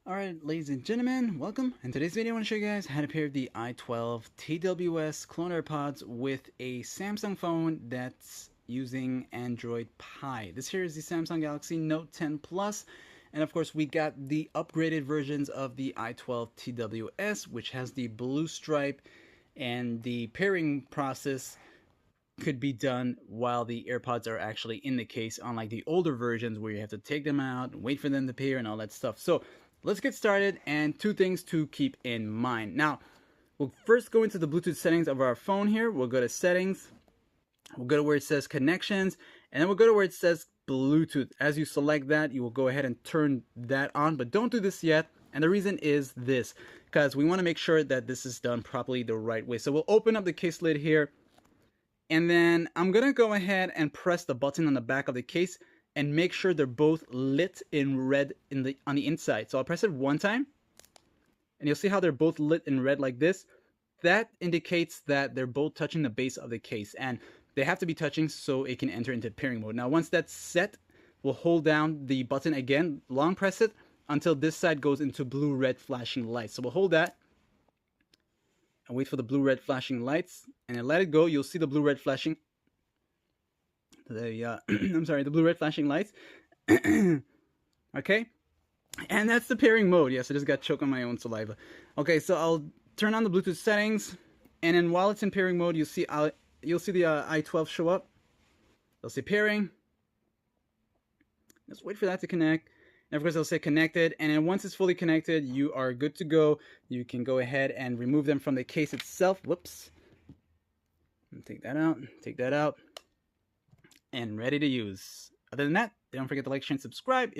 Alright, ladies and gentlemen, welcome. In today's video, I want to show you guys how to pair the i12 TWS clone AirPods with a Samsung phone that's using Android Pie. This here is the Samsung Galaxy Note 10 Plus, and of course we got the upgraded versions of the i12 TWS, which has the blue stripe, and the pairing process could be done while the AirPods are actually in the case, unlike the older versions where you have to take them out and wait for them to pair and all that stuff. So let's get started, and two things to keep in mind. Now, we'll first go into the Bluetooth settings of our phone here. We'll go to settings, we'll go to where it says connections, and then we'll go to where it says Bluetooth. As you select that, you will go ahead and turn that on, but don't do this yet. And the reason is this, because we want to make sure that this is done properly the right way. So we'll open up the case lid here, and then I'm gonna go ahead and press the button on the back of the case and make sure they're both lit in red on the inside. So I'll press it one time, and you'll see how they're both lit in red like this. That indicates that they're both touching the base of the case, and they have to be touching so it can enter into pairing mode. Now once that's set, we'll hold down the button again, long press it until this side goes into blue-red flashing lights. So we'll hold that and wait for the blue-red flashing lights, and then let it go. You'll see the blue-red flashing, I'm sorry, the blue-red flashing lights. Okay, and that's the pairing mode. Yes, I just got choked on my own saliva. Okay, so I'll turn on the Bluetooth settings, and then while it's in pairing mode, you'll see the i12 show up. They'll say pairing. Just wait for that to connect. And of course, they'll say connected, and then once it's fully connected, you are good to go. You can go ahead and remove them from the case itself. Whoops. Take that out, and ready to use. Other than that, don't forget to like, share, and subscribe.